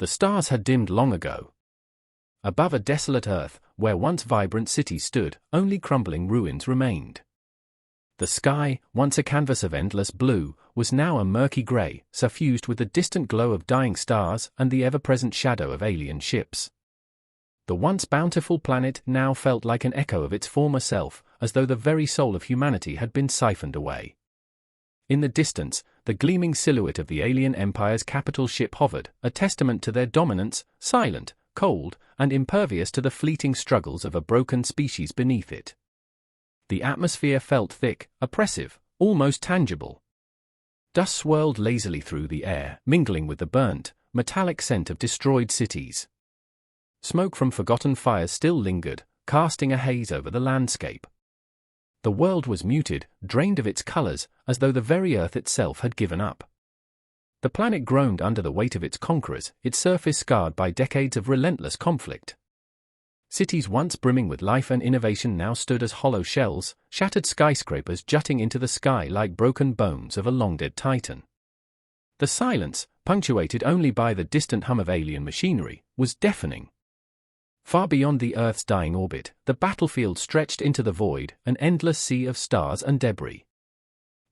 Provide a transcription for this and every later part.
The stars had dimmed long ago. Above a desolate earth, where once vibrant cities stood, only crumbling ruins remained. The sky, once a canvas of endless blue, was now a murky grey, suffused with the distant glow of dying stars and the ever-present shadow of alien ships. The once bountiful planet now felt like an echo of its former self, as though the very soul of humanity had been siphoned away. In the distance, the gleaming silhouette of the alien empire's capital ship hovered, a testament to their dominance, silent, cold, and impervious to the fleeting struggles of a broken species beneath it. The atmosphere felt thick, oppressive, almost tangible. Dust swirled lazily through the air, mingling with the burnt, metallic scent of destroyed cities. Smoke from forgotten fires still lingered, casting a haze over the landscape. The world was muted, drained of its colors, as though the very earth itself had given up. The planet groaned under the weight of its conquerors, its surface scarred by decades of relentless conflict. Cities once brimming with life and innovation now stood as hollow shells, shattered skyscrapers jutting into the sky like broken bones of a long-dead titan. The silence, punctuated only by the distant hum of alien machinery, was deafening. Far beyond the Earth's dying orbit, the battlefield stretched into the void, an endless sea of stars and debris.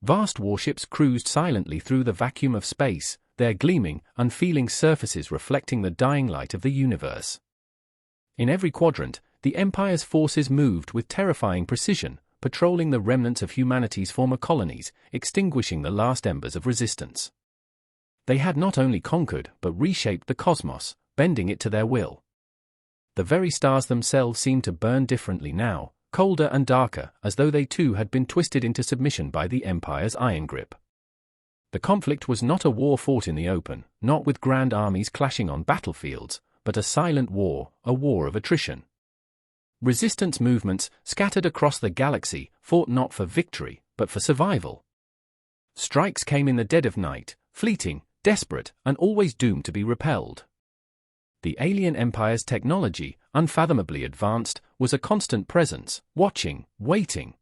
Vast warships cruised silently through the vacuum of space, their gleaming, unfeeling surfaces reflecting the dying light of the universe. In every quadrant, the Empire's forces moved with terrifying precision, patrolling the remnants of humanity's former colonies, extinguishing the last embers of resistance. They had not only conquered but reshaped the cosmos, bending it to their will. The very stars themselves seemed to burn differently now, colder and darker, as though they too had been twisted into submission by the Empire's iron grip. The conflict was not a war fought in the open, not with grand armies clashing on battlefields, but a silent war, a war of attrition. Resistance movements, scattered across the galaxy, fought not for victory, but for survival. Strikes came in the dead of night, fleeting, desperate, and always doomed to be repelled. The alien empire's technology, unfathomably advanced, was a constant presence, watching, waiting.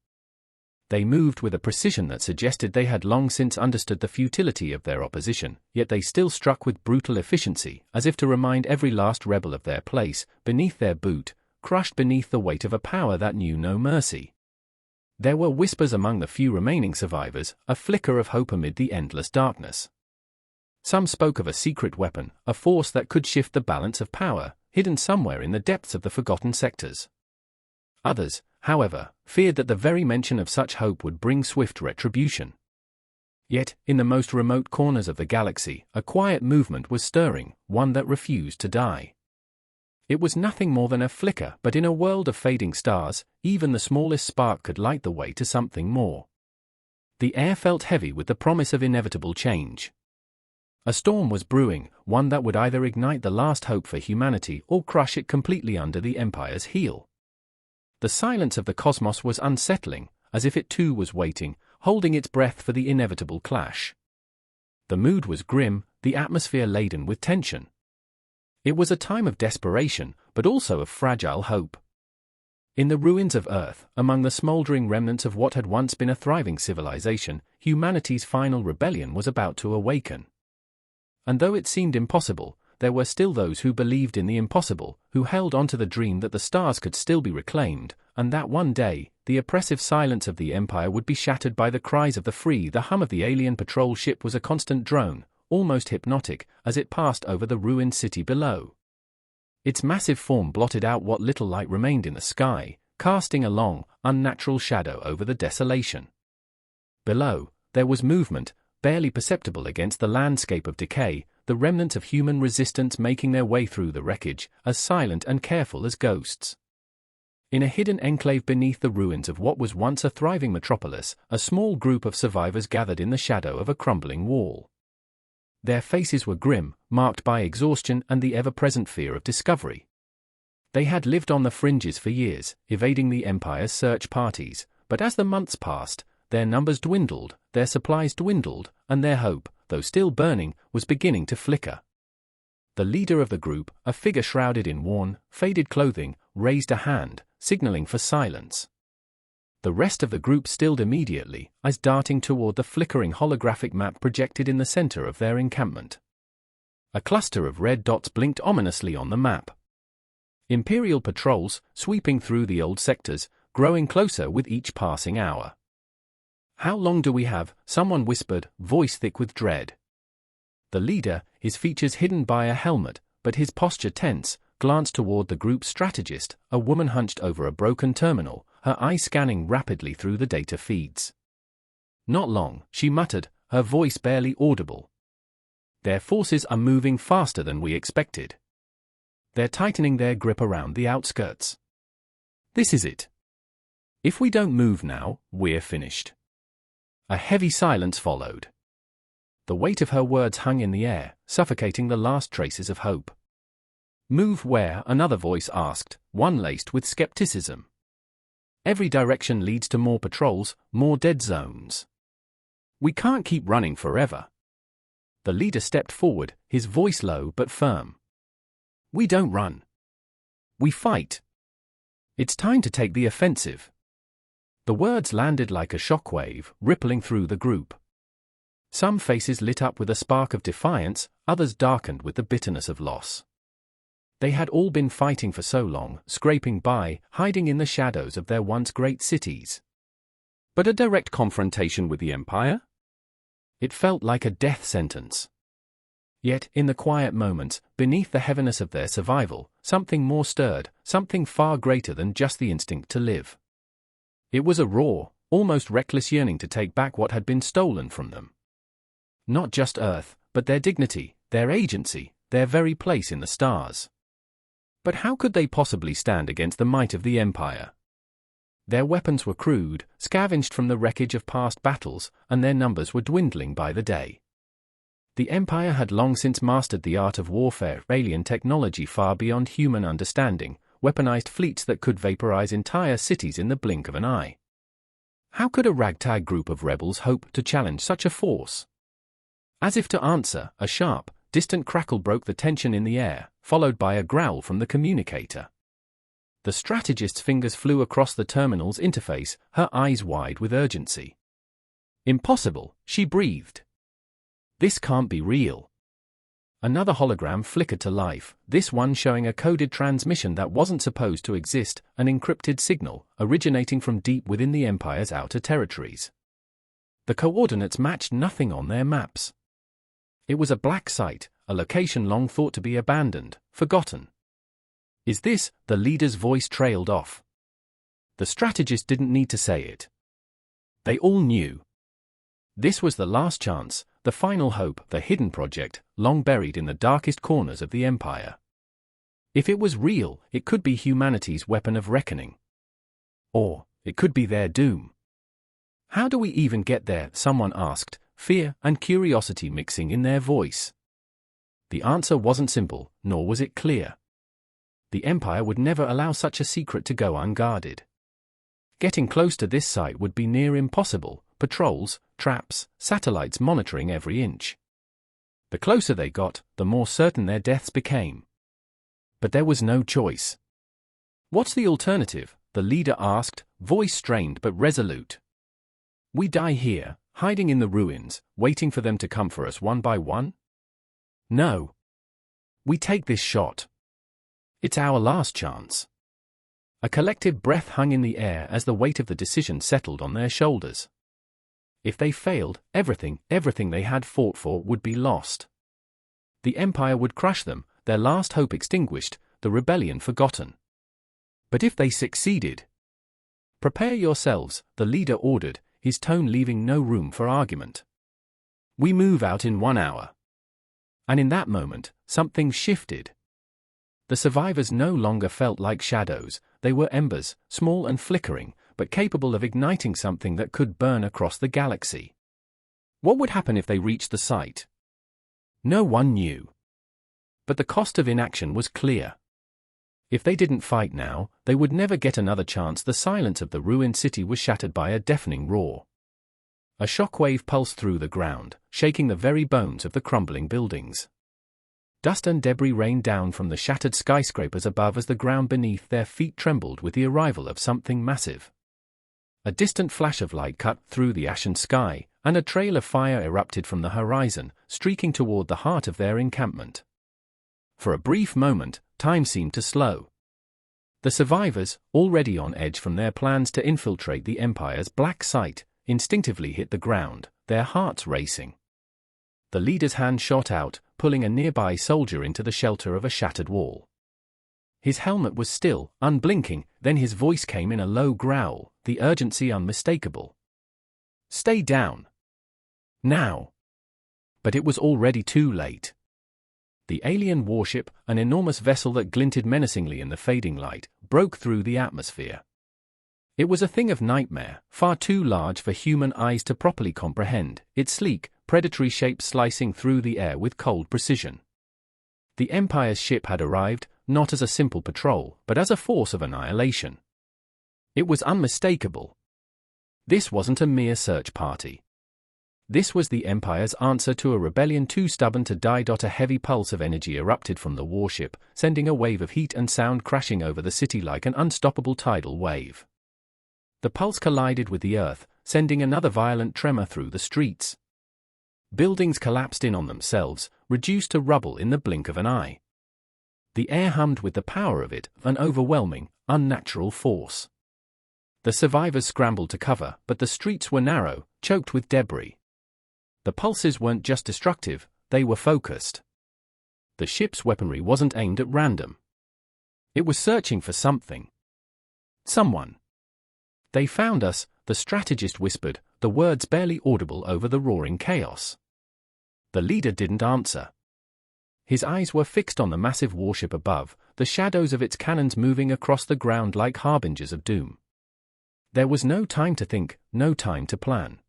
They moved with a precision that suggested they had long since understood the futility of their opposition, yet they still struck with brutal efficiency, as if to remind every last rebel of their place, beneath their boot, crushed beneath the weight of a power that knew no mercy. There were whispers among the few remaining survivors, a flicker of hope amid the endless darkness. Some spoke of a secret weapon, a force that could shift the balance of power, hidden somewhere in the depths of the forgotten sectors. Others, however, feared that the very mention of such hope would bring swift retribution. Yet, in the most remote corners of the galaxy, a quiet movement was stirring, one that refused to die. It was nothing more than a flicker, but in a world of fading stars, even the smallest spark could light the way to something more. The air felt heavy with the promise of inevitable change. A storm was brewing, one that would either ignite the last hope for humanity or crush it completely under the Empire's heel. The silence of the cosmos was unsettling, as if it too was waiting, holding its breath for the inevitable clash. The mood was grim, the atmosphere laden with tension. It was a time of desperation, but also of fragile hope. In the ruins of Earth, among the smoldering remnants of what had once been a thriving civilization, humanity's final rebellion was about to awaken. And though it seemed impossible, there were still those who believed in the impossible, who held on to the dream that the stars could still be reclaimed, and that one day, the oppressive silence of the Empire would be shattered by the cries of the free. The hum of the alien patrol ship was a constant drone, almost hypnotic, as it passed over the ruined city below. Its massive form blotted out what little light remained in the sky, casting a long, unnatural shadow over the desolation. Below, there was movement, barely perceptible against the landscape of decay, the remnants of human resistance making their way through the wreckage, as silent and careful as ghosts. In a hidden enclave beneath the ruins of what was once a thriving metropolis, a small group of survivors gathered in the shadow of a crumbling wall. Their faces were grim, marked by exhaustion and the ever-present fear of discovery. They had lived on the fringes for years, evading the Empire's search parties, but as the months passed, their numbers dwindled, their supplies dwindled, and their hope, though still burning, was beginning to flicker. The leader of the group, a figure shrouded in worn, faded clothing, raised a hand, signaling for silence. The rest of the group stilled immediately, eyes darting toward the flickering holographic map projected in the center of their encampment. A cluster of red dots blinked ominously on the map. Imperial patrols, sweeping through the old sectors, growing closer with each passing hour. "How long do we have?" someone whispered, voice thick with dread. The leader, his features hidden by a helmet, but his posture tense, glanced toward the group's strategist, a woman hunched over a broken terminal, her eyes scanning rapidly through the data feeds. "Not long," she muttered, her voice barely audible. "Their forces are moving faster than we expected. They're tightening their grip around the outskirts. This is it. If we don't move now, we're finished." A heavy silence followed. The weight of her words hung in the air, suffocating the last traces of hope. "Move where?" another voice asked, one laced with skepticism. "Every direction leads to more patrols, more dead zones. We can't keep running forever." The leader stepped forward, his voice low but firm. "We don't run. We fight. It's time to take the offensive." The words landed like a shockwave, rippling through the group. Some faces lit up with a spark of defiance, others darkened with the bitterness of loss. They had all been fighting for so long, scraping by, hiding in the shadows of their once great cities. But a direct confrontation with the Empire? It felt like a death sentence. Yet, in the quiet moments, beneath the heaviness of their survival, something more stirred, something far greater than just the instinct to live. It was a raw, almost reckless yearning to take back what had been stolen from them. Not just Earth, but their dignity, their agency, their very place in the stars. But how could they possibly stand against the might of the Empire? Their weapons were crude, scavenged from the wreckage of past battles, and their numbers were dwindling by the day. The Empire had long since mastered the art of warfare, alien technology far beyond human understanding, weaponized fleets that could vaporize entire cities in the blink of an eye. How could a ragtag group of rebels hope to challenge such a force? As if to answer, a sharp, distant crackle broke the tension in the air, followed by a growl from the communicator. The strategist's fingers flew across the terminal's interface, her eyes wide with urgency. "Impossible," she breathed. "This can't be real." Another hologram flickered to life, this one showing a coded transmission that wasn't supposed to exist, an encrypted signal, originating from deep within the Empire's outer territories. The coordinates matched nothing on their maps. It was a black site, a location long thought to be abandoned, forgotten. "Is this?" the leader's voice trailed off. The strategist didn't need to say it. They all knew. This was the last chance, the final hope, the hidden project, long buried in the darkest corners of the Empire. If it was real, it could be humanity's weapon of reckoning. Or, it could be their doom. "How do we even get there?" someone asked, fear and curiosity mixing in their voice. The answer wasn't simple, nor was it clear. The Empire would never allow such a secret to go unguarded. Getting close to this site would be near impossible, patrols, traps, satellites monitoring every inch. The closer they got, the more certain their deaths became. But there was no choice. "What's the alternative?" the leader asked, voice strained but resolute. "We die here, hiding in the ruins, waiting for them to come for us one by one? No. We take this shot. It's our last chance." A collective breath hung in the air as the weight of the decision settled on their shoulders. If they failed, everything they had fought for would be lost. The Empire would crush them, their last hope extinguished, the rebellion forgotten. But if they succeeded? "Prepare yourselves," the leader ordered, his tone leaving no room for argument. "We move out in 1 hour." And in that moment, something shifted. The survivors no longer felt like shadows, they were embers, small and flickering, but capable of igniting something that could burn across the galaxy. What would happen if they reached the site? No one knew. But the cost of inaction was clear. If they didn't fight now, they would never get another chance. The silence of the ruined city was shattered by a deafening roar. A shockwave pulsed through the ground, shaking the very bones of the crumbling buildings. Dust and debris rained down from the shattered skyscrapers above as the ground beneath their feet trembled with the arrival of something massive. A distant flash of light cut through the ashen sky, and a trail of fire erupted from the horizon, streaking toward the heart of their encampment. For a brief moment, time seemed to slow. The survivors, already on edge from their plans to infiltrate the Empire's black site, instinctively hit the ground, their hearts racing. The leader's hand shot out, pulling a nearby soldier into the shelter of a shattered wall. His helmet was still, unblinking, then his voice came in a low growl, the urgency unmistakable. "Stay down. Now." But it was already too late. The alien warship, an enormous vessel that glinted menacingly in the fading light, broke through the atmosphere. It was a thing of nightmare, far too large for human eyes to properly comprehend, its sleek, predatory shape slicing through the air with cold precision. The Empire's ship had arrived, not as a simple patrol, but as a force of annihilation. It was unmistakable. This wasn't a mere search party. This was the Empire's answer to a rebellion too stubborn to die. A heavy pulse of energy erupted from the warship, sending a wave of heat and sound crashing over the city like an unstoppable tidal wave. The pulse collided with the earth, sending another violent tremor through the streets. Buildings collapsed in on themselves, reduced to rubble in the blink of an eye. The air hummed with the power of it, an overwhelming, unnatural force. The survivors scrambled to cover, but the streets were narrow, choked with debris. The pulses weren't just destructive, they were focused. The ship's weaponry wasn't aimed at random. It was searching for something. Someone. "They found us," the strategist whispered, the words barely audible over the roaring chaos. The leader didn't answer. His eyes were fixed on the massive warship above, the shadows of its cannons moving across the ground like harbingers of doom. There was no time to think, no time to plan.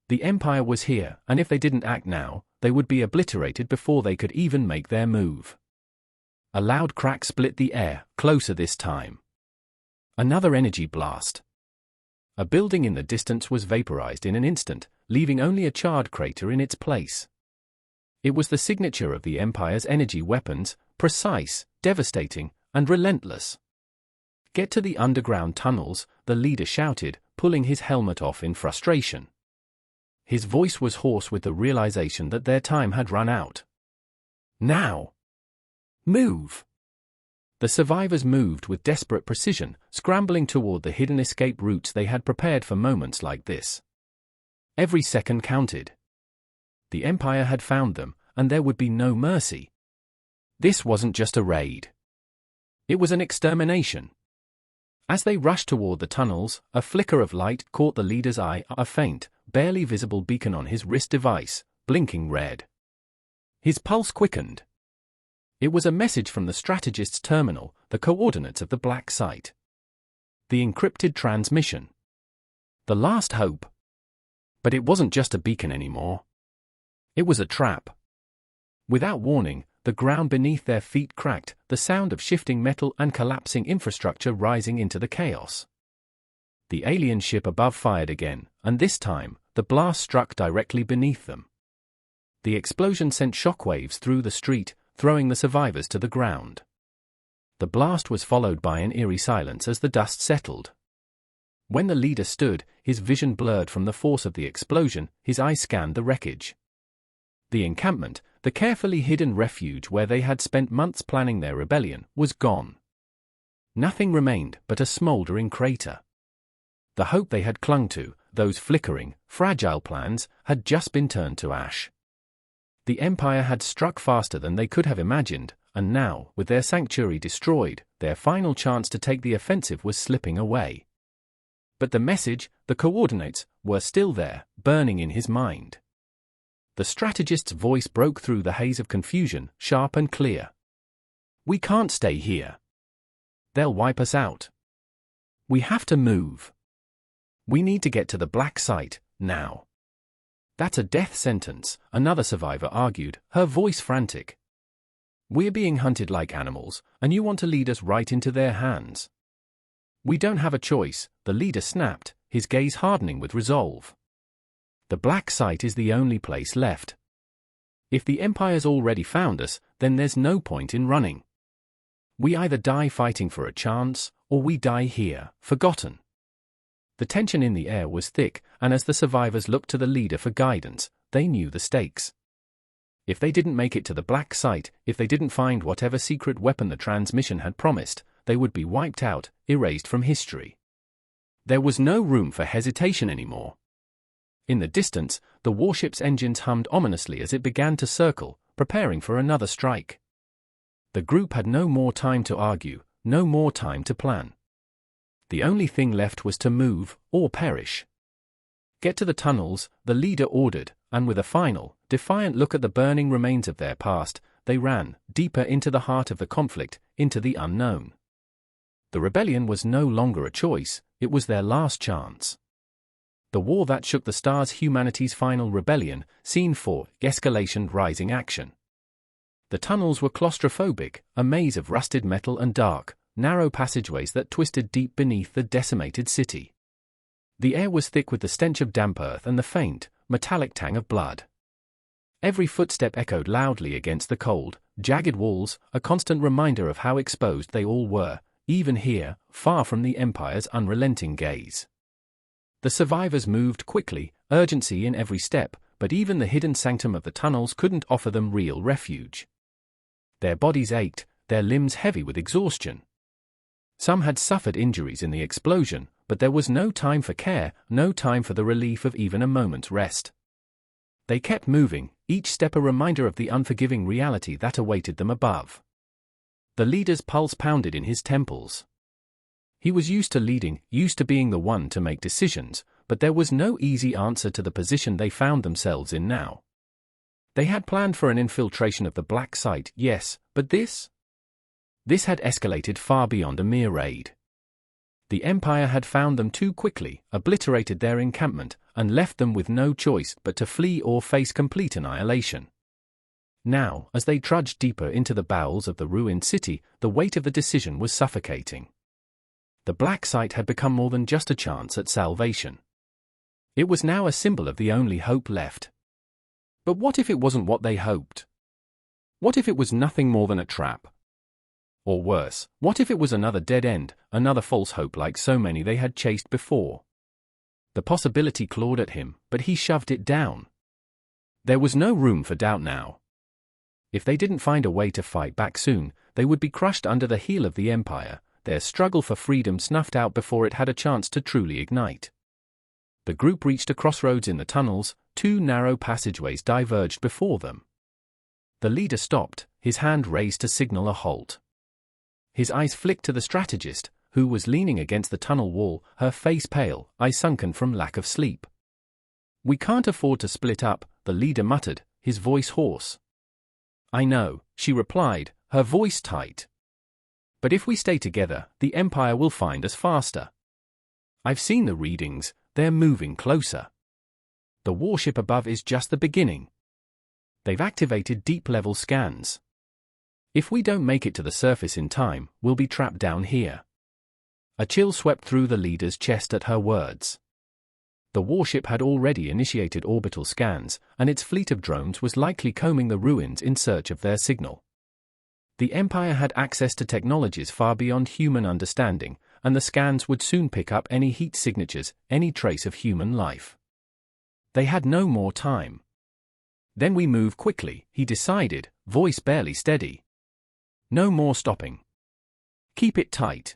The Empire was here, and if they didn't act now, they would be obliterated before they could even make their move. A loud crack split the air, closer this time. Another energy blast. A building in the distance was vaporized in an instant, leaving only a charred crater in its place. It was the signature of the Empire's energy weapons, precise, devastating, and relentless. "Get to the underground tunnels," the leader shouted, pulling his helmet off in frustration. His voice was hoarse with the realization that their time had run out. "Now! Move!" The survivors moved with desperate precision, scrambling toward the hidden escape routes they had prepared for moments like this. Every second counted. The Empire had found them, and there would be no mercy. This wasn't just a raid. It was an extermination. As they rushed toward the tunnels, a flicker of light caught the leader's eye, a faint, barely visible beacon on his wrist device, blinking red. His pulse quickened. It was a message from the strategist's terminal, the coordinates of the black site. The encrypted transmission. The last hope. But it wasn't just a beacon anymore. It was a trap. Without warning, the ground beneath their feet cracked, the sound of shifting metal and collapsing infrastructure rising into the chaos. The alien ship above fired again, and this time, the blast struck directly beneath them. The explosion sent shockwaves through the street, throwing the survivors to the ground. The blast was followed by an eerie silence as the dust settled. When the leader stood, his vision blurred from the force of the explosion, his eyes scanned the wreckage. The encampment, the carefully hidden refuge where they had spent months planning their rebellion, was gone. Nothing remained but a smoldering crater. The hope they had clung to, those flickering, fragile plans, had just been turned to ash. The Empire had struck faster than they could have imagined, and now, with their sanctuary destroyed, their final chance to take the offensive was slipping away. But the message, the coordinates, were still there, burning in his mind. The strategist's voice broke through the haze of confusion, sharp and clear. "We can't stay here. They'll wipe us out. We have to move. We need to get to the black site, now." "That's a death sentence," another survivor argued, her voice frantic. "We're being hunted like animals, and you want to lead us right into their hands." "We don't have a choice," the leader snapped, his gaze hardening with resolve. "The black site is the only place left. If the Empire's already found us, then there's no point in running. We either die fighting for a chance, or we die here, forgotten." The tension in the air was thick, and as the survivors looked to the leader for guidance, they knew the stakes. If they didn't make it to the black site, if they didn't find whatever secret weapon the transmission had promised, they would be wiped out, erased from history. There was no room for hesitation anymore. In the distance, the warship's engines hummed ominously as it began to circle, preparing for another strike. The group had no more time to argue, no more time to plan. The only thing left was to move, or perish. Get to the tunnels, the leader ordered, and with a final, defiant look at the burning remains of their past, they ran, deeper into the heart of the conflict, into the unknown. The rebellion was no longer a choice, it was their last chance. The war that shook the stars, humanity's final rebellion, Scene 4, Escalation, Rising Action. The tunnels were claustrophobic, a maze of rusted metal and dark, narrow passageways that twisted deep beneath the decimated city. The air was thick with the stench of damp earth and the faint, metallic tang of blood. Every footstep echoed loudly against the cold, jagged walls, a constant reminder of how exposed they all were, even here, far from the Empire's unrelenting gaze. The survivors moved quickly, urgency in every step, but even the hidden sanctum of the tunnels couldn't offer them real refuge. Their bodies ached, their limbs heavy with exhaustion. Some had suffered injuries in the explosion, but there was no time for care, no time for the relief of even a moment's rest. They kept moving, each step a reminder of the unforgiving reality that awaited them above. The leader's pulse pounded in his temples. He was used to leading, used to being the one to make decisions, but there was no easy answer to the position they found themselves in now. They had planned for an infiltration of the black site, yes, but this? This had escalated far beyond a mere raid. The Empire had found them too quickly, obliterated their encampment, and left them with no choice but to flee or face complete annihilation. Now, as they trudged deeper into the bowels of the ruined city, the weight of the decision was suffocating. The black site had become more than just a chance at salvation. It was now a symbol of the only hope left. But what if it wasn't what they hoped? What if it was nothing more than a trap? Or worse, what if it was another dead end, another false hope like so many they had chased before? The possibility clawed at him, but he shoved it down. There was no room for doubt now. If they didn't find a way to fight back soon, they would be crushed under the heel of the Empire, their struggle for freedom snuffed out before it had a chance to truly ignite. The group reached a crossroads in the tunnels, two narrow passageways diverged before them. The leader stopped, his hand raised to signal a halt. His eyes flicked to the strategist, who was leaning against the tunnel wall, her face pale, eyes sunken from lack of sleep. "We can't afford to split up," the leader muttered, his voice hoarse. "I know," she replied, her voice tight. "But if we stay together, the Empire will find us faster. I've seen the readings, they're moving closer. The warship above is just the beginning. They've activated deep-level scans. If we don't make it to the surface in time, we'll be trapped down here." A chill swept through the leader's chest at her words. The warship had already initiated orbital scans, and its fleet of drones was likely combing the ruins in search of their signal. The Empire had access to technologies far beyond human understanding, and the scans would soon pick up any heat signatures, any trace of human life. They had no more time. "Then we move quickly," he decided, voice barely steady. "No more stopping. Keep it tight.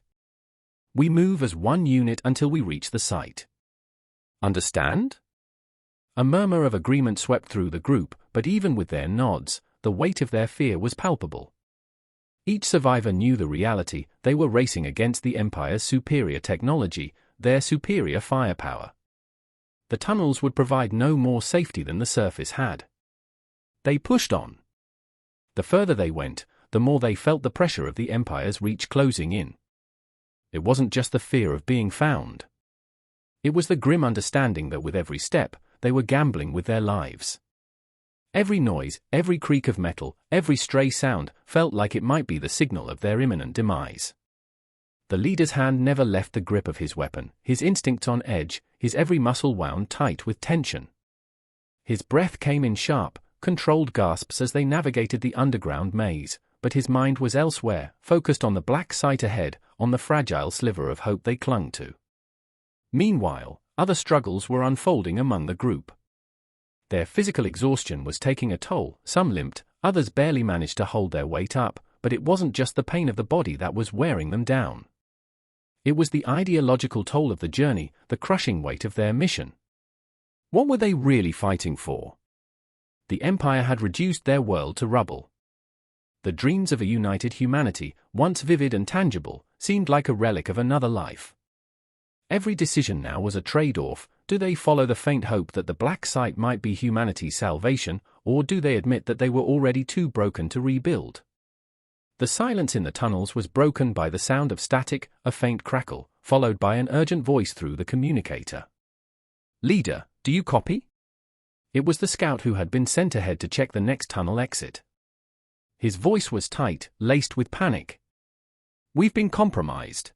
We move as one unit until we reach the site. Understand?" A murmur of agreement swept through the group, but even with their nods, the weight of their fear was palpable. Each survivor knew the reality: they were racing against the Empire's superior technology, their superior firepower. The tunnels would provide no more safety than the surface had. They pushed on. The further they went, the more they felt the pressure of the Empire's reach closing in. It wasn't just the fear of being found. It was the grim understanding that with every step, they were gambling with their lives. Every noise, every creak of metal, every stray sound, felt like it might be the signal of their imminent demise. The leader's hand never left the grip of his weapon, his instincts on edge, his every muscle wound tight with tension. His breath came in sharp, controlled gasps as they navigated the underground maze, but his mind was elsewhere, focused on the black site ahead, on the fragile sliver of hope they clung to. Meanwhile, other struggles were unfolding among the group. Their physical exhaustion was taking a toll. Some limped, others barely managed to hold their weight up, but it wasn't just the pain of the body that was wearing them down. It was the ideological toll of the journey, the crushing weight of their mission. What were they really fighting for? The Empire had reduced their world to rubble. The dreams of a united humanity, once vivid and tangible, seemed like a relic of another life. Every decision now was a trade-off. Do they follow the faint hope that the black site might be humanity's salvation, or do they admit that they were already too broken to rebuild? The silence in the tunnels was broken by the sound of static, a faint crackle, followed by an urgent voice through the communicator. "Leader, do you copy?" It was the scout who had been sent ahead to check the next tunnel exit. His voice was tight, laced with panic. "We've been compromised."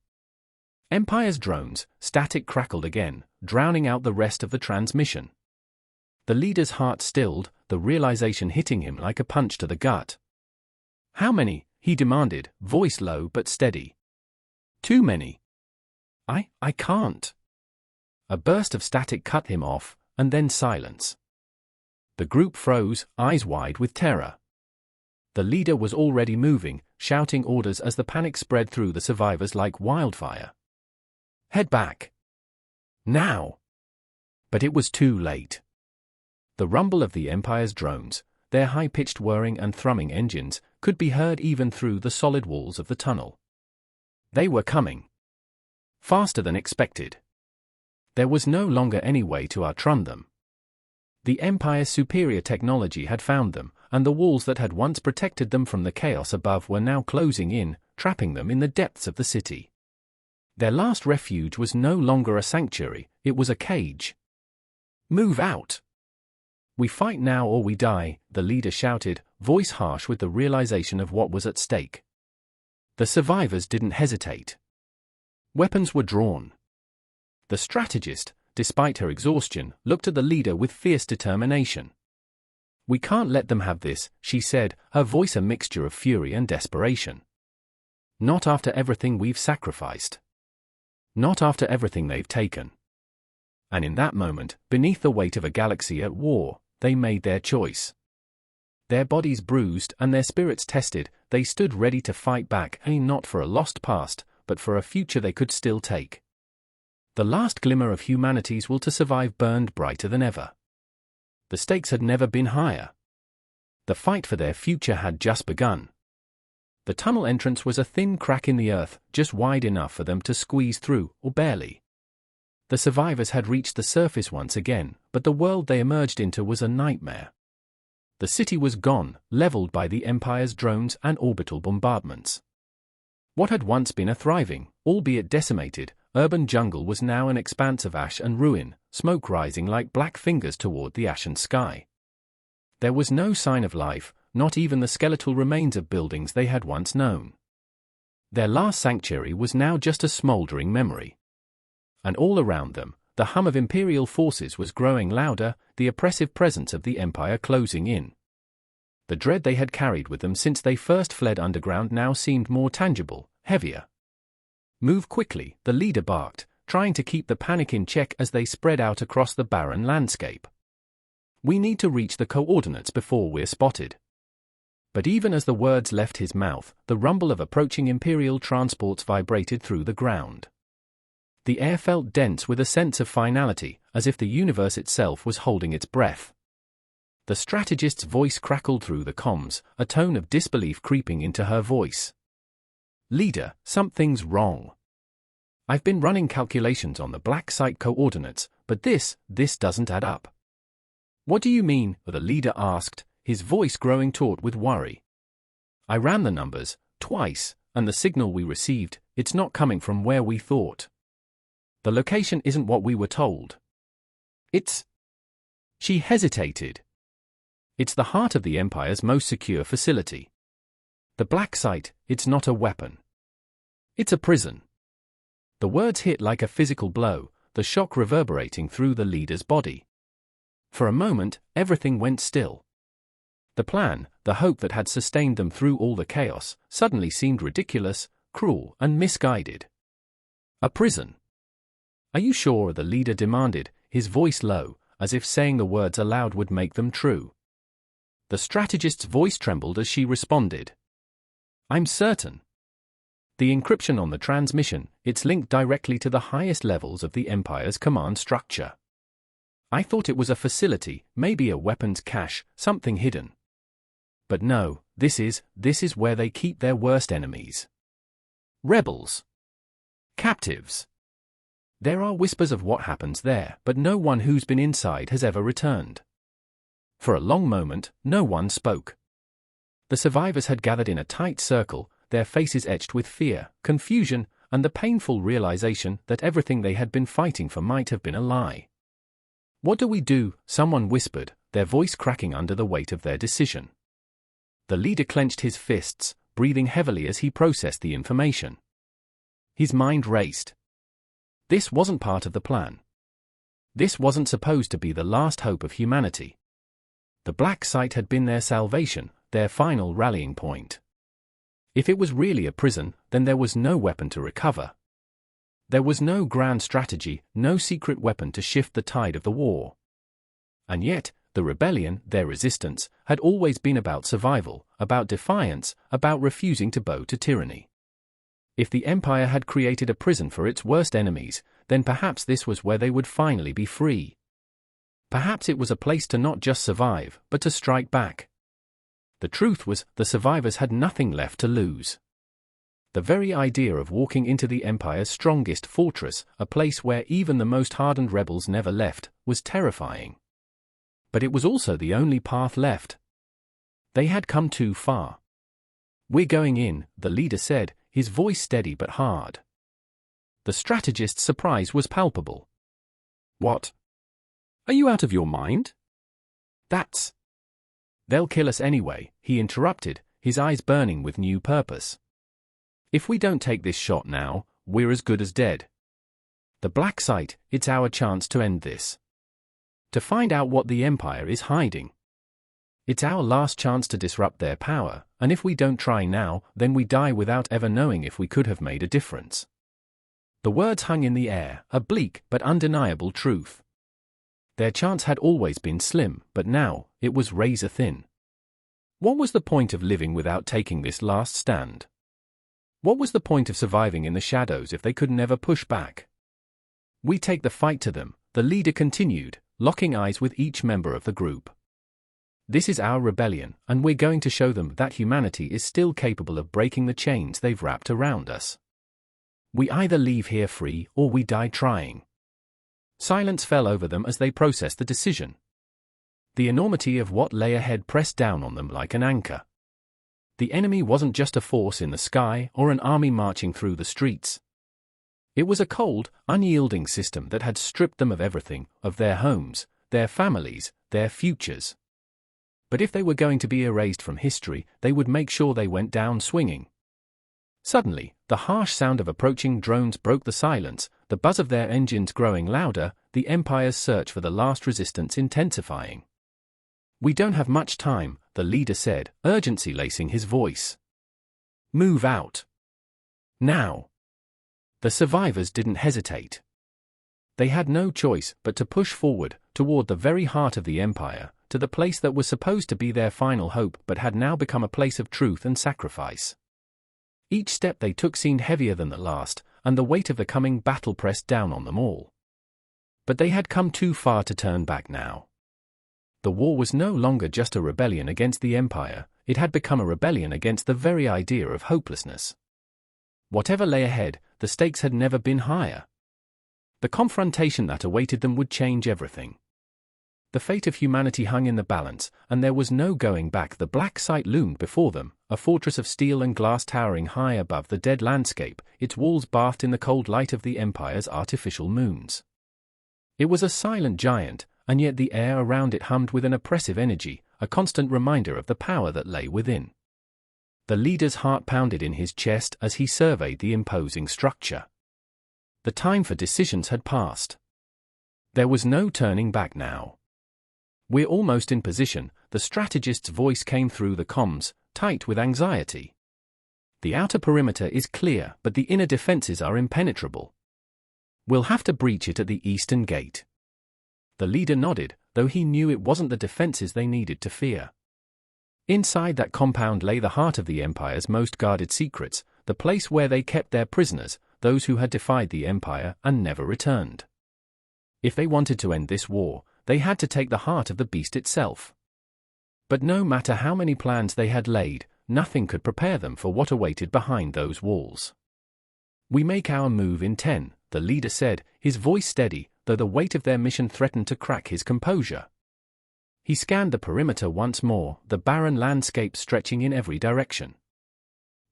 Empire's drones, static crackled again, drowning out the rest of the transmission. The leader's heart stilled, the realization hitting him like a punch to the gut. "How many?" he demanded, voice low but steady. "Too many." I can't." A burst of static cut him off, and then silence. The group froze, eyes wide with terror. The leader was already moving, shouting orders as the panic spread through the survivors like wildfire. "Head back. Now." But it was too late. The rumble of the Empire's drones, their high-pitched whirring and thrumming engines, could be heard even through the solid walls of the tunnel. They were coming. Faster than expected. There was no longer any way to outrun them. The Empire's superior technology had found them, and the walls that had once protected them from the chaos above were now closing in, trapping them in the depths of the city. Their last refuge was no longer a sanctuary, it was a cage. "Move out! We fight now or we die," the leader shouted, voice harsh with the realization of what was at stake. The survivors didn't hesitate. Weapons were drawn. The strategist, despite her exhaustion, looked at the leader with fierce determination. "We can't let them have this," she said, her voice a mixture of fury and desperation. "Not after everything we've sacrificed. Not after everything they've taken." And in that moment, beneath the weight of a galaxy at war, they made their choice. Their bodies bruised and their spirits tested, they stood ready to fight back, not for a lost past, but for a future they could still take. The last glimmer of humanity's will to survive burned brighter than ever. The stakes had never been higher. The fight for their future had just begun. The tunnel entrance was a thin crack in the earth, just wide enough for them to squeeze through, or barely. The survivors had reached the surface once again, but the world they emerged into was a nightmare. The city was gone, leveled by the Empire's drones and orbital bombardments. What had once been a thriving, albeit decimated, urban jungle was now an expanse of ash and ruin, smoke rising like black fingers toward the ashen sky. There was no sign of life, not even the skeletal remains of buildings they had once known. Their last sanctuary was now just a smoldering memory. And all around them, the hum of Imperial forces was growing louder, the oppressive presence of the Empire closing in. The dread they had carried with them since they first fled underground now seemed more tangible, heavier. "Move quickly," the leader barked, trying to keep the panic in check as they spread out across the barren landscape. "We need to reach the coordinates before we're spotted." But even as the words left his mouth, the rumble of approaching Imperial transports vibrated through the ground. The air felt dense with a sense of finality, as if the universe itself was holding its breath. The strategist's voice crackled through the comms, a tone of disbelief creeping into her voice. "Leader, something's wrong. I've been running calculations on the black site coordinates, but this doesn't add up." "What do you mean?" the leader asked, his voice growing taut with worry. "I ran the numbers, twice, and the signal we received, it's not coming from where we thought. The location isn't what we were told. It's..." She hesitated. "It's the heart of the Empire's most secure facility. The black site, it's not a weapon. It's a prison." The words hit like a physical blow, the shock reverberating through the leader's body. For a moment, everything went still. The plan, the hope that had sustained them through all the chaos, suddenly seemed ridiculous, cruel, and misguided. "A prison? Are you sure?" the leader demanded, his voice low, as if saying the words aloud would make them true. The strategist's voice trembled as she responded. I'm certain. The encryption on the transmission, it's linked directly to the highest levels of the Empire's command structure. I thought it was a facility, maybe a weapons cache, something hidden. But no, this is where they keep their worst enemies. Rebels. Captives. There are whispers of what happens there, but no one who's been inside has ever returned. For a long moment, no one spoke. The survivors had gathered in a tight circle, their faces etched with fear, confusion, and the painful realization that everything they had been fighting for might have been a lie. What do we do? Someone whispered, their voice cracking under the weight of their decision. The leader clenched his fists, breathing heavily as he processed the information. His mind raced. This wasn't part of the plan. This wasn't supposed to be the last hope of humanity. The black site had been their salvation, their final rallying point. If it was really a prison, then there was no weapon to recover. There was no grand strategy, no secret weapon to shift the tide of the war. And yet, the rebellion, their resistance, had always been about survival, about defiance, about refusing to bow to tyranny. If the Empire had created a prison for its worst enemies, then perhaps this was where they would finally be free. Perhaps it was a place to not just survive, but to strike back. The truth was, the survivors had nothing left to lose. The very idea of walking into the Empire's strongest fortress, a place where even the most hardened rebels never left, was terrifying. But it was also the only path left. They had come too far. We're going in, the leader said, his voice steady but hard. The strategist's surprise was palpable. What? Are you out of your mind? That's... They'll kill us anyway, he interrupted, his eyes burning with new purpose. If we don't take this shot now, we're as good as dead. The black site, it's our chance to end this. To find out what the Empire is hiding. It's our last chance to disrupt their power, and if we don't try now, then we die without ever knowing if we could have made a difference. The words hung in the air, a bleak but undeniable truth. Their chance had always been slim, but now, it was razor thin. What was the point of living without taking this last stand? What was the point of surviving in the shadows if they could never push back? We take the fight to them, the leader continued, locking eyes with each member of the group. This is our rebellion, and we're going to show them that humanity is still capable of breaking the chains they've wrapped around us. We either leave here free, or we die trying. Silence fell over them as they processed the decision. The enormity of what lay ahead pressed down on them like an anchor. The enemy wasn't just a force in the sky or an army marching through the streets. It was a cold, unyielding system that had stripped them of everything, of their homes, their families, their futures. But if they were going to be erased from history, they would make sure they went down swinging. Suddenly, the harsh sound of approaching drones broke the silence, the buzz of their engines growing louder, the Empire's search for the last resistance intensifying. We don't have much time, the leader said, urgency lacing his voice. Move out. Now. The survivors didn't hesitate. They had no choice but to push forward, toward the very heart of the Empire, to the place that was supposed to be their final hope but had now become a place of truth and sacrifice. Each step they took seemed heavier than the last, and the weight of the coming battle pressed down on them all. But they had come too far to turn back now. The war was no longer just a rebellion against the Empire, it had become a rebellion against the very idea of hopelessness. Whatever lay ahead, the stakes had never been higher. The confrontation that awaited them would change everything. The fate of humanity hung in the balance, and there was no going back. The black site loomed before them, a fortress of steel and glass towering high above the dead landscape, its walls bathed in the cold light of the Empire's artificial moons. It was a silent giant, and yet the air around it hummed with an oppressive energy, a constant reminder of the power that lay within. The leader's heart pounded in his chest as he surveyed the imposing structure. The time for decisions had passed. There was no turning back now. We're almost in position, the strategist's voice came through the comms, tight with anxiety. The outer perimeter is clear, but the inner defenses are impenetrable. We'll have to breach it at the eastern gate. The leader nodded, though he knew it wasn't the defenses they needed to fear. Inside that compound lay the heart of the Empire's most guarded secrets, the place where they kept their prisoners, those who had defied the Empire and never returned. If they wanted to end this war, they had to take the heart of the beast itself. But no matter how many plans they had laid, nothing could prepare them for what awaited behind those walls. "We make our move in 10, the leader said, his voice steady, though the weight of their mission threatened to crack his composure. He scanned the perimeter once more, the barren landscape stretching in every direction.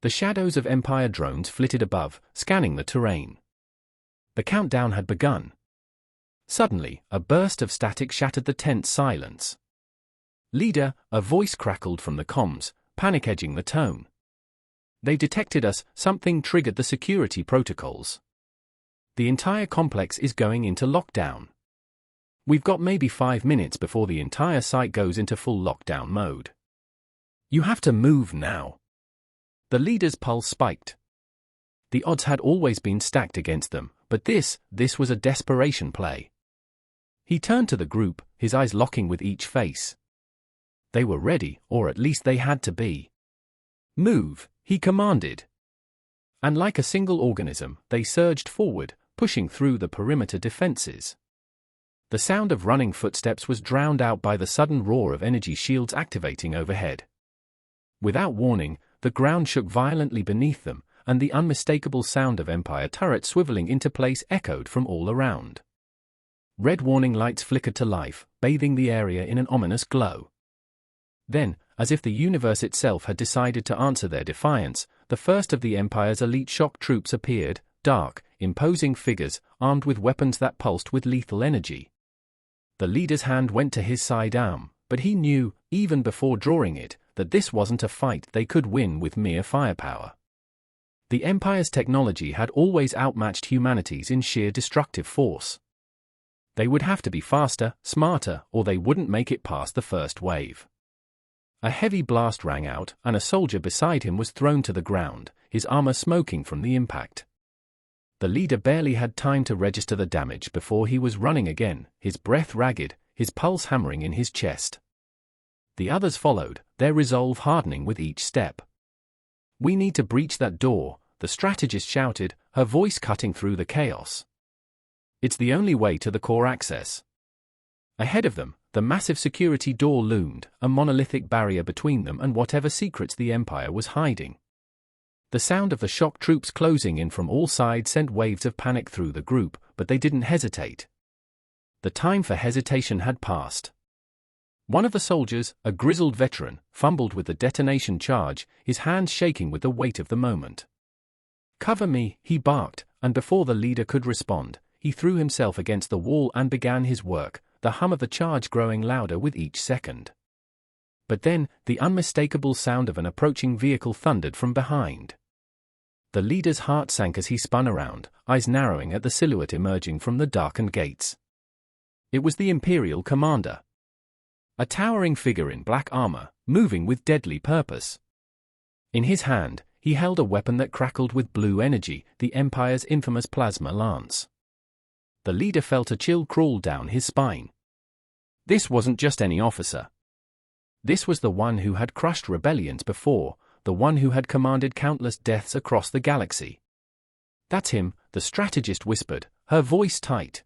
The shadows of Empire drones flitted above, scanning the terrain. The countdown had begun. Suddenly, a burst of static shattered the tense silence. "Leader," a voice crackled from the comms, panic edging the tone. "They detected us, something triggered the security protocols. The entire complex is going into lockdown. We've got maybe 5 minutes before the entire site goes into full lockdown mode. You have to move now." The leader's pulse spiked. The odds had always been stacked against them, but this was a desperation play. He turned to the group, his eyes locking with each face. They were ready, or at least they had to be. "Move," he commanded. And like a single organism, they surged forward, pushing through the perimeter defenses. The sound of running footsteps was drowned out by the sudden roar of energy shields activating overhead. Without warning, the ground shook violently beneath them, and the unmistakable sound of Empire turrets swiveling into place echoed from all around. Red warning lights flickered to life, bathing the area in an ominous glow. Then, as if the universe itself had decided to answer their defiance, the first of the Empire's elite shock troops appeared, dark, imposing figures, armed with weapons that pulsed with lethal energy. The leader's hand went to his sidearm, but he knew, even before drawing it, that this wasn't a fight they could win with mere firepower. The Empire's technology had always outmatched humanity's in sheer destructive force. They would have to be faster, smarter, or they wouldn't make it past the first wave. A heavy blast rang out, and a soldier beside him was thrown to the ground, his armor smoking from the impact. The leader barely had time to register the damage before he was running again, his breath ragged, his pulse hammering in his chest. The others followed, their resolve hardening with each step. "We need to breach that door," the strategist shouted, her voice cutting through the chaos. "It's the only way to the core access." Ahead of them, the massive security door loomed, a monolithic barrier between them and whatever secrets the Empire was hiding. The sound of the shock troops closing in from all sides sent waves of panic through the group, but they didn't hesitate. The time for hesitation had passed. One of the soldiers, a grizzled veteran, fumbled with the detonation charge, his hands shaking with the weight of the moment. "Cover me," he barked, and before the leader could respond, he threw himself against the wall and began his work, the hum of the charge growing louder with each second. But then, the unmistakable sound of an approaching vehicle thundered from behind. The leader's heart sank as he spun around, eyes narrowing at the silhouette emerging from the darkened gates. It was the Imperial commander. A towering figure in black armor, moving with deadly purpose. In his hand, he held a weapon that crackled with blue energy, the Empire's infamous plasma lance. The leader felt a chill crawl down his spine. This wasn't just any officer. This was the one who had crushed rebellions before, the one who had commanded countless deaths across the galaxy. "That's him," the strategist whispered, her voice tight.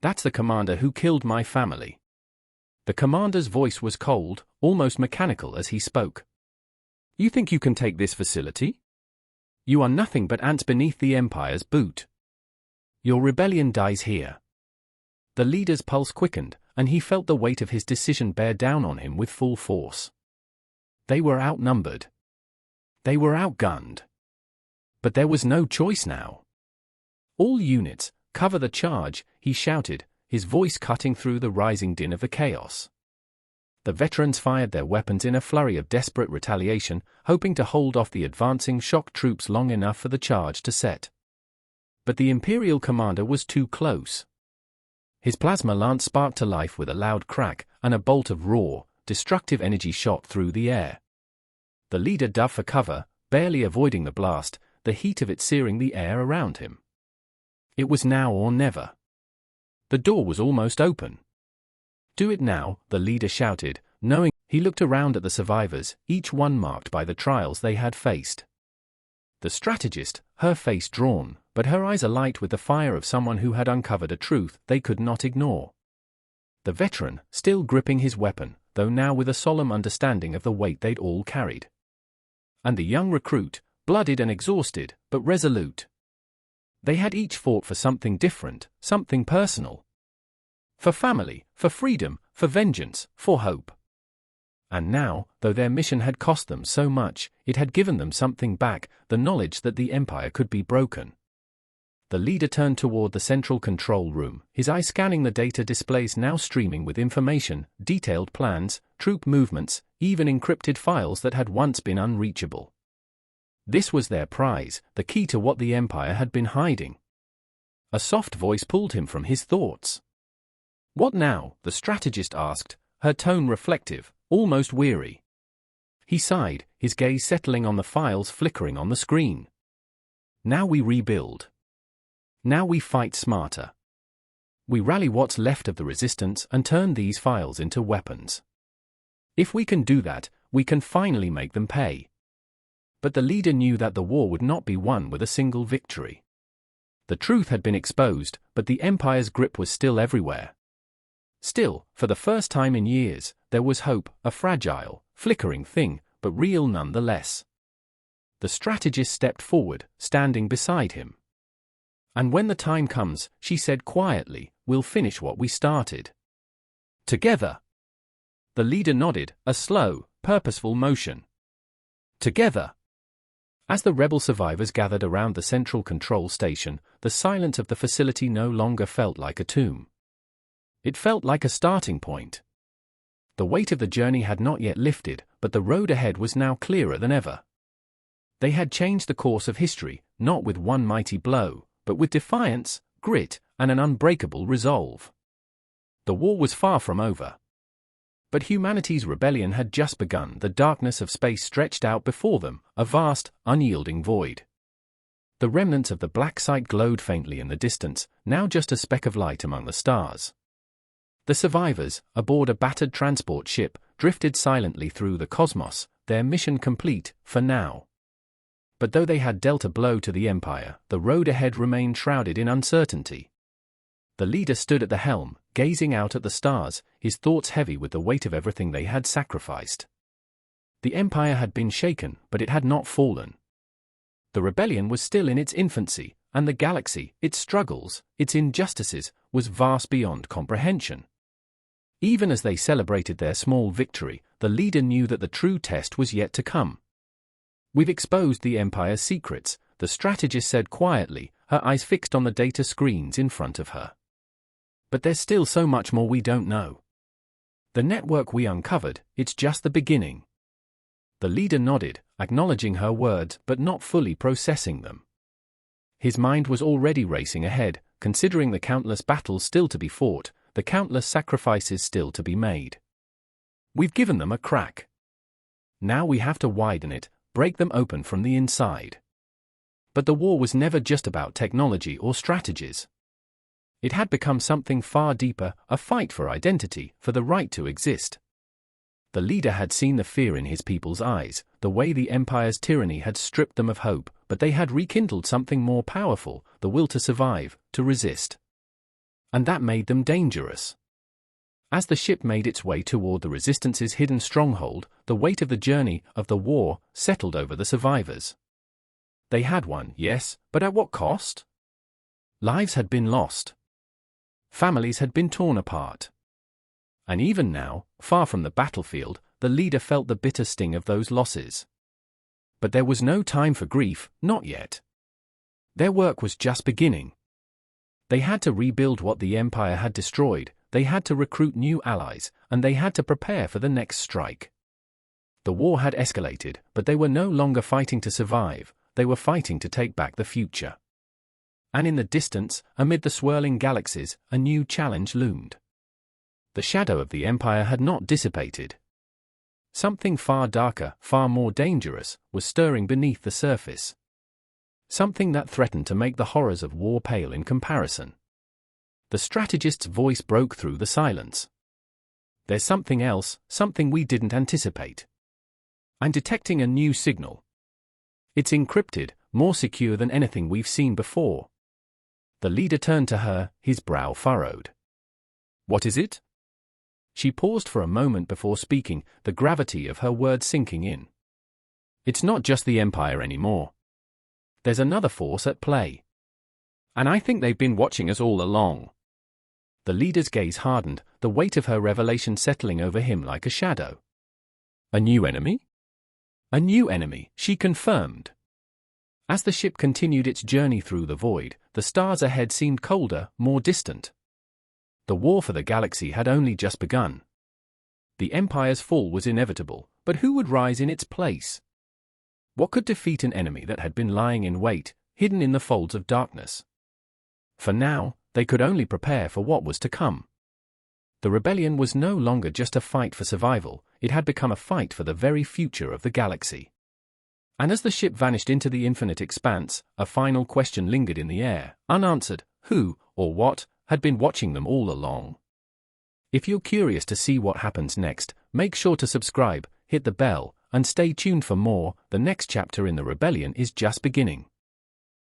"That's the commander who killed my family." The commander's voice was cold, almost mechanical as he spoke. "You think you can take this facility? You are nothing but ants beneath the Empire's boot. Your rebellion dies here." The leader's pulse quickened, and he felt the weight of his decision bear down on him with full force. They were outnumbered. They were outgunned. But there was no choice now. "All units, cover the charge," he shouted, his voice cutting through the rising din of the chaos. The veterans fired their weapons in a flurry of desperate retaliation, hoping to hold off the advancing shock troops long enough for the charge to set. But the Imperial commander was too close. His plasma lance sparked to life with a loud crack, and a bolt of raw, destructive energy shot through the air. The leader dove for cover, barely avoiding the blast, the heat of it searing the air around him. It was now or never. The door was almost open. "Do it now," the leader shouted, knowing. He looked around at the survivors, each one marked by the trials they had faced. The strategist, her face drawn, but her eyes alight with the fire of someone who had uncovered a truth they could not ignore. The veteran, still gripping his weapon, though now with a solemn understanding of the weight they'd all carried. And the young recruit, blooded and exhausted, but resolute. They had each fought for something different, something personal. For family, for freedom, for vengeance, for hope. And now, though their mission had cost them so much, it had given them something back, the knowledge that the Empire could be broken. The leader turned toward the central control room, his eye scanning the data displays now streaming with information, detailed plans, troop movements, even encrypted files that had once been unreachable. This was their prize, the key to what the Empire had been hiding. A soft voice pulled him from his thoughts. "What now?" the strategist asked, her tone reflective, almost weary. He sighed, his gaze settling on the files flickering on the screen. "Now we rebuild. Now we fight smarter. We rally what's left of the resistance and turn these files into weapons. If we can do that, we can finally make them pay." But the leader knew that the war would not be won with a single victory. The truth had been exposed, but the Empire's grip was still everywhere. Still, for the first time in years, there was hope, a fragile, flickering thing, but real nonetheless. The strategist stepped forward, standing beside him. "And when the time comes," she said quietly, "we'll finish what we started. Together." The leader nodded, a slow, purposeful motion. "Together." As the rebel survivors gathered around the central control station, the silence of the facility no longer felt like a tomb. It felt like a starting point. The weight of the journey had not yet lifted, but the road ahead was now clearer than ever. They had changed the course of history, not with one mighty blow, but with defiance, grit, and an unbreakable resolve. The war was far from over. But humanity's rebellion had just begun. The darkness of space stretched out before them, a vast, unyielding void. The remnants of the black site glowed faintly in the distance, now just a speck of light among the stars. The survivors, aboard a battered transport ship, drifted silently through the cosmos, their mission complete, for now. But though they had dealt a blow to the Empire, the road ahead remained shrouded in uncertainty. The leader stood at the helm, gazing out at the stars, his thoughts heavy with the weight of everything they had sacrificed. The Empire had been shaken, but it had not fallen. The rebellion was still in its infancy, and the galaxy, its struggles, its injustices, was vast beyond comprehension. Even as they celebrated their small victory, the leader knew that the true test was yet to come. "We've exposed the Empire's secrets," the strategist said quietly, her eyes fixed on the data screens in front of her. "But there's still so much more we don't know. The network we uncovered, it's just the beginning." The leader nodded, acknowledging her words but not fully processing them. His mind was already racing ahead, considering the countless battles still to be fought, the countless sacrifices still to be made. "We've given them a crack. Now we have to widen it, break them open from the inside." But the war was never just about technology or strategies. It had become something far deeper, a fight for identity, for the right to exist. The leader had seen the fear in his people's eyes, the way the Empire's tyranny had stripped them of hope, but they had rekindled something more powerful, the will to survive, to resist. And that made them dangerous. As the ship made its way toward the Resistance's hidden stronghold, the weight of the journey, of the war, settled over the survivors. They had won, yes, but at what cost? Lives had been lost. Families had been torn apart. And even now, far from the battlefield, the leader felt the bitter sting of those losses. But there was no time for grief, not yet. Their work was just beginning. They had to rebuild what the Empire had destroyed, they had to recruit new allies, and they had to prepare for the next strike. The war had escalated, but they were no longer fighting to survive, they were fighting to take back the future. And in the distance, amid the swirling galaxies, a new challenge loomed. The shadow of the Empire had not dissipated. Something far darker, far more dangerous, was stirring beneath the surface. Something that threatened to make the horrors of war pale in comparison. The strategist's voice broke through the silence. There's something else, something we didn't anticipate. I'm detecting a new signal. It's encrypted, more secure than anything we've seen before. The leader turned to her, his brow furrowed. What is it? She paused for a moment before speaking, the gravity of her words sinking in. It's not just the Empire anymore. There's another force at play. And I think they've been watching us all along. The leader's gaze hardened, the weight of her revelation settling over him like a shadow. A new enemy? A new enemy, she confirmed. As the ship continued its journey through the void, the stars ahead seemed colder, more distant. The war for the galaxy had only just begun. The Empire's fall was inevitable, but who would rise in its place? What could defeat an enemy that had been lying in wait, hidden in the folds of darkness? For now, they could only prepare for what was to come. The rebellion was no longer just a fight for survival, it had become a fight for the very future of the galaxy. And as the ship vanished into the infinite expanse, a final question lingered in the air, unanswered: who, or what, had been watching them all along? If you're curious to see what happens next, make sure to subscribe, hit the bell, and stay tuned for more. The next chapter in the rebellion is just beginning.